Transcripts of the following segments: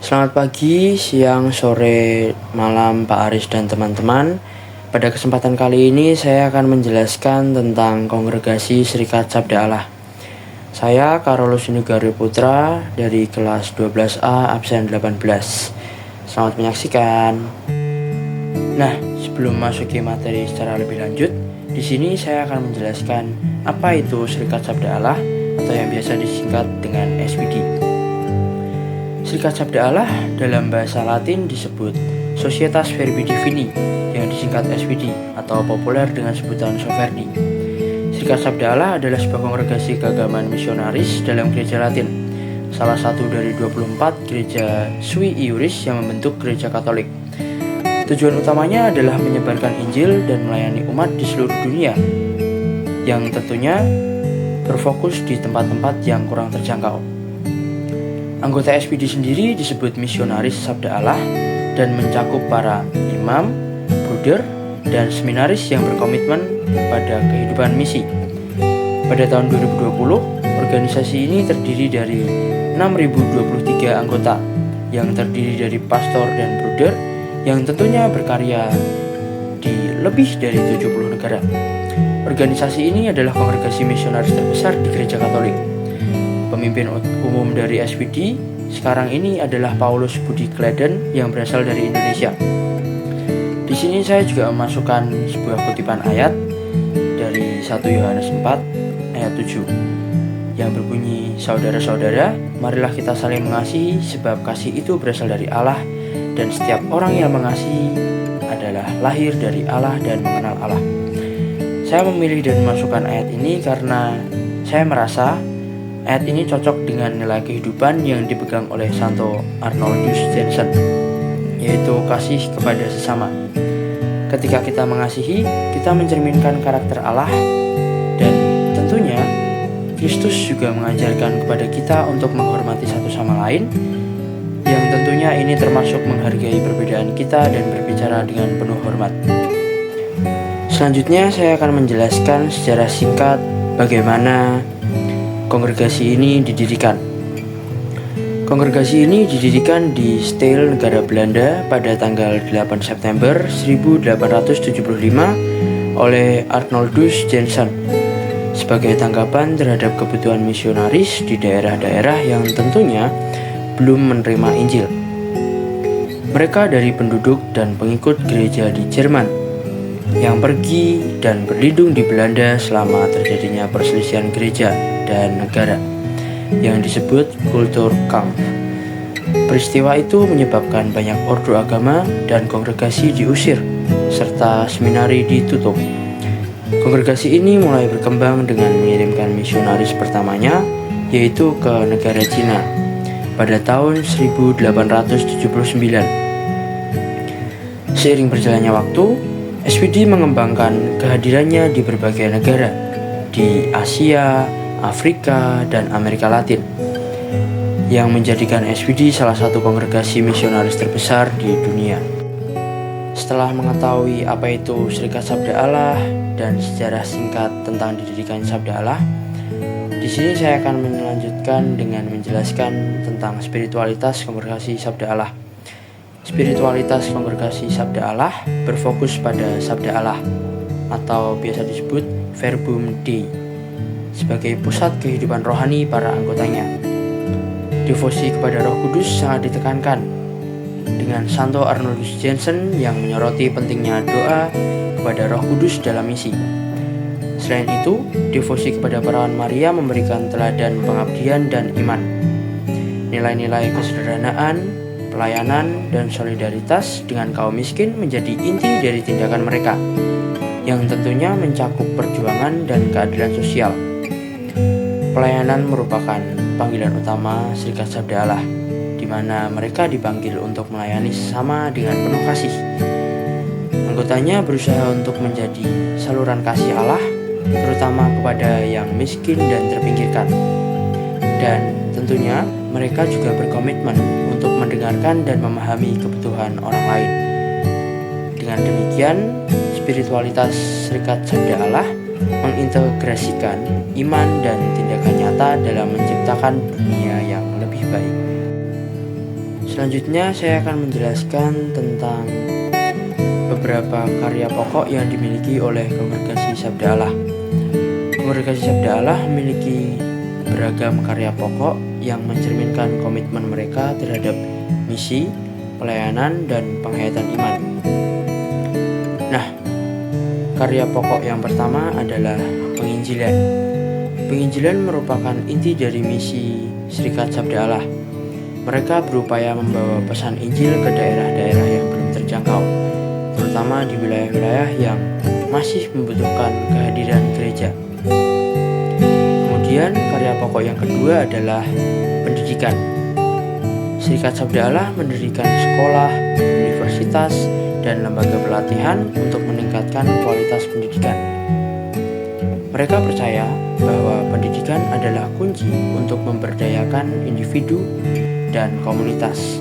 Selamat pagi, siang, sore, malam Pak Aris dan teman-teman. Pada kesempatan kali ini saya akan menjelaskan tentang Kongregasi Serikat Sabda Allah. Saya Carolus Nugari Putra dari kelas 12A absen 18. Selamat menyaksikan. Nah, sebelum masuki materi secara lebih lanjut, di sini saya akan menjelaskan apa itu Serikat Sabda Allah atau yang biasa disingkat dengan SWD. Serikat Sabda Allah dalam bahasa Latin disebut Societas Verbi Divini yang disingkat SVD atau populer dengan sebutan Soverdi. Serikat Sabda Allah adalah sebuah kongregasi keagamaan misionaris dalam gereja Latin, salah satu dari 24 gereja sui iuris yang membentuk gereja Katolik. Tujuan utamanya adalah menyebarkan Injil dan melayani umat di seluruh dunia, yang tentunya berfokus di tempat-tempat yang kurang terjangkau. Anggota SPD sendiri disebut misionaris Sabda Allah dan mencakup para imam, bruder, dan seminaris yang berkomitmen pada kehidupan misi. Pada tahun 2020, organisasi ini terdiri dari 6.023 anggota yang terdiri dari pastor dan bruder yang tentunya berkarya di lebih dari 70 negara. Organisasi ini adalah kongregasi misionaris terbesar di Gereja Katolik. Pemimpin umum dari SPD sekarang ini adalah Paulus Budi Kleden yang berasal dari Indonesia. Di sini saya juga memasukkan sebuah kutipan ayat dari 1 Yohanes 4 ayat 7 yang berbunyi, "Saudara-saudara, marilah kita saling mengasihi sebab kasih itu berasal dari Allah dan setiap orang yang mengasihi adalah lahir dari Allah dan mengenal Allah." Saya memilih dan memasukkan ayat ini karena saya merasa ayat ini cocok dengan nilai kehidupan yang dipegang oleh Santo Arnoldus Jansen, yaitu kasih kepada sesama. Ketika kita mengasihi, kita mencerminkan karakter Allah, dan tentunya Kristus juga mengajarkan kepada kita untuk menghormati satu sama lain, yang tentunya ini termasuk menghargai perbedaan kita dan berbicara dengan penuh hormat. Selanjutnya saya akan menjelaskan secara singkat bagaimana kongregasi ini didirikan. Kongregasi ini didirikan di Stijl, negara Belanda pada tanggal 8 September 1875 oleh Arnoldus Jansen sebagai tanggapan terhadap kebutuhan misionaris di daerah-daerah yang tentunya belum menerima Injil. Mereka dari penduduk dan pengikut gereja di Jerman yang pergi dan berlindung di Belanda selama terjadinya perselisihan gereja dan negara yang disebut Kulturkampf. Peristiwa itu menyebabkan banyak ordo agama dan kongregasi diusir serta seminari ditutup. Kongregasi ini mulai berkembang dengan mengirimkan misionaris pertamanya, yaitu ke negara Cina pada tahun 1879. Seiring berjalannya waktu, SPD mengembangkan kehadirannya di berbagai negara di Asia, Afrika, dan Amerika Latin, yang menjadikan SPD salah satu kongregasi misionaris terbesar di dunia. Setelah mengetahui apa itu Serikat Sabda Allah dan sejarah singkat tentang didirikan Sabda Allah, di sini saya akan melanjutkan dengan menjelaskan tentang spiritualitas kongregasi Sabda Allah. Spiritualitas kongregasi Sabda Allah berfokus pada Sabda Allah atau biasa disebut Verbum Dei sebagai pusat kehidupan rohani para anggotanya. Devosi kepada Roh Kudus sangat ditekankan dengan Santo Arnoldus Jansen yang menyoroti pentingnya doa kepada Roh Kudus dalam misi. Selain itu, devosi kepada Perawan Maria memberikan teladan pengabdian dan iman. Nilai-nilai kesederhanaan, pelayanan, dan solidaritas dengan kaum miskin menjadi inti dari tindakan mereka, yang tentunya mencakup perjuangan dan keadilan sosial. Pelayanan merupakan panggilan utama Serikat Sabda Allah, di mana mereka dipanggil untuk melayani sesama dengan penuh kasih. Anggotanya berusaha untuk menjadi saluran kasih Allah, terutama kepada yang miskin dan terpinggirkan. Dan tentunya mereka juga berkomitmen untuk mendengarkan dan memahami kebutuhan orang lain. Dengan demikian, spiritualitas Serikat Sabda Allah mengintegrasikan iman dan tindakan nyata dalam menciptakan dunia yang lebih baik. Selanjutnya saya akan menjelaskan tentang beberapa karya pokok yang dimiliki oleh Kongregasi Sabda Allah. Kongregasi Sabda Allah memiliki beragam karya pokok yang mencerminkan komitmen mereka terhadap misi, pelayanan, dan penghayatan iman. Nah, karya pokok yang pertama adalah penginjilan. Penginjilan merupakan inti dari misi Serikat Sabda Allah. Mereka berupaya membawa pesan Injil ke daerah-daerah yang belum terjangkau, terutama di wilayah-wilayah yang masih membutuhkan kehadiran gereja. Kemudian karya pokok yang kedua adalah pendidikan. Serikat Sabda Allah mendirikan sekolah, universitas, dan lembaga pelatihan untuk meningkatkan kualitas pendidikan. Mereka percaya bahwa pendidikan adalah kunci untuk memberdayakan individu dan komunitas.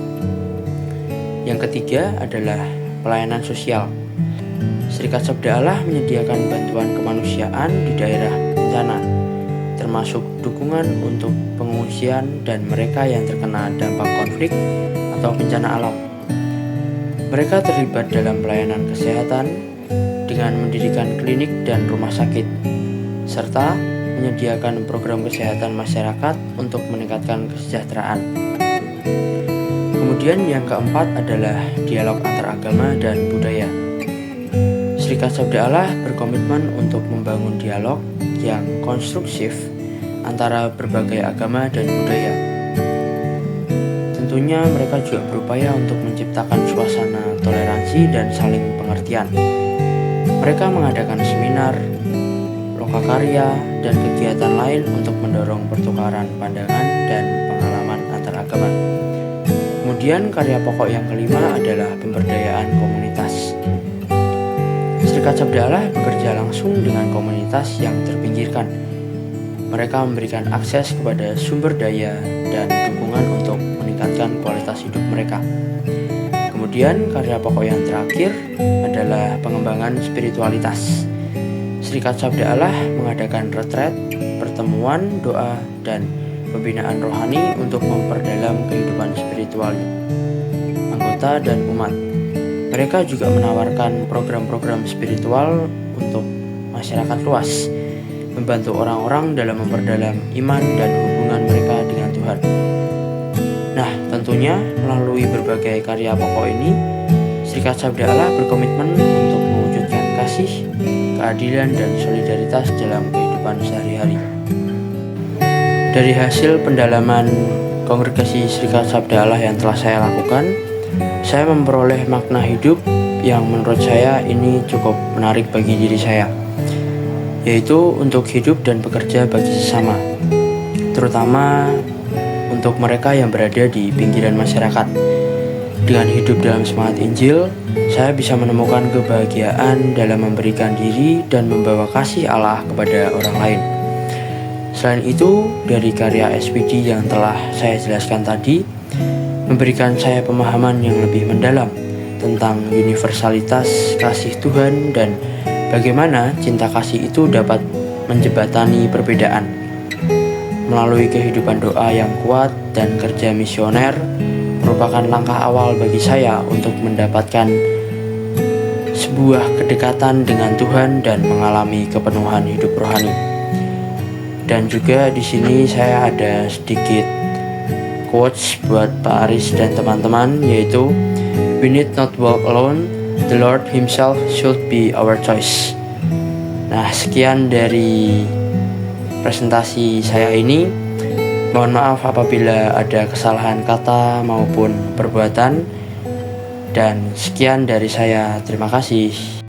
Yang ketiga adalah pelayanan sosial. Serikat Sabda Allah menyediakan bantuan kemanusiaan di daerah bencana, termasuk dukungan untuk pengungsian dan mereka yang terkena dampak konflik atau bencana alam. Mereka terlibat dalam pelayanan kesehatan dengan mendirikan klinik dan rumah sakit, serta menyediakan program kesehatan masyarakat untuk meningkatkan kesejahteraan. Kemudian yang keempat adalah dialog antar agama dan budaya. Serikat Sabda Allah berkomitmen untuk membangun dialog yang konstruktif antara berbagai agama dan budaya. Tentunya mereka juga berupaya untuk menciptakan suasana toleransi dan saling pengertian. Mereka mengadakan seminar, lokakarya, dan kegiatan lain untuk mendorong pertukaran pandangan dan pengalaman antar agama. Kemudian karya pokok yang kelima adalah pemberdayaan komunitas. Serikat Sabda Allah bekerja langsung dengan komunitas yang terpinggirkan. Mereka memberikan akses kepada sumber daya dan dukungan untuk meningkatkan kualitas hidup mereka. Kemudian karya pokok yang terakhir adalah pengembangan spiritualitas. Serikat Sabda Allah mengadakan retret, pertemuan, doa, dan pembinaan rohani untuk memperdalam kehidupan spiritual anggota dan umat. Mereka juga menawarkan program-program spiritual untuk masyarakat luas, membantu orang-orang dalam memperdalam iman dan hubungan mereka dengan Tuhan. Nah, tentunya melalui berbagai karya pokok ini, Serikat Sabda Allah berkomitmen untuk mewujudkan kasih, keadilan, dan solidaritas dalam kehidupan sehari-hari. Dari hasil pendalaman Kongregasi Serikat Sabda Allah yang telah saya lakukan, saya memperoleh makna hidup yang menurut saya ini cukup menarik bagi diri saya, yaitu untuk hidup dan bekerja bagi sesama, terutama untuk mereka yang berada di pinggiran masyarakat. Dengan hidup dalam semangat Injil, saya bisa menemukan kebahagiaan dalam memberikan diri dan membawa kasih Allah kepada orang lain. Selain itu, dari karya SPD yang telah saya jelaskan tadi, memberikan saya pemahaman yang lebih mendalam tentang universalitas kasih Tuhan dan bagaimana cinta kasih itu dapat menjembatani perbedaan. Melalui kehidupan doa yang kuat dan kerja misioner merupakan langkah awal bagi saya untuk mendapatkan sebuah kedekatan dengan Tuhan dan mengalami kepenuhan hidup rohani. Dan juga di sini saya ada sedikit quotes buat Pak Aris dan teman-teman, yaitu "We need not walk alone, the Lord Himself should be our choice." Nah, sekian dari presentasi saya ini. Mohon maaf apabila ada kesalahan kata maupun perbuatan. Dan sekian dari saya. Terima kasih.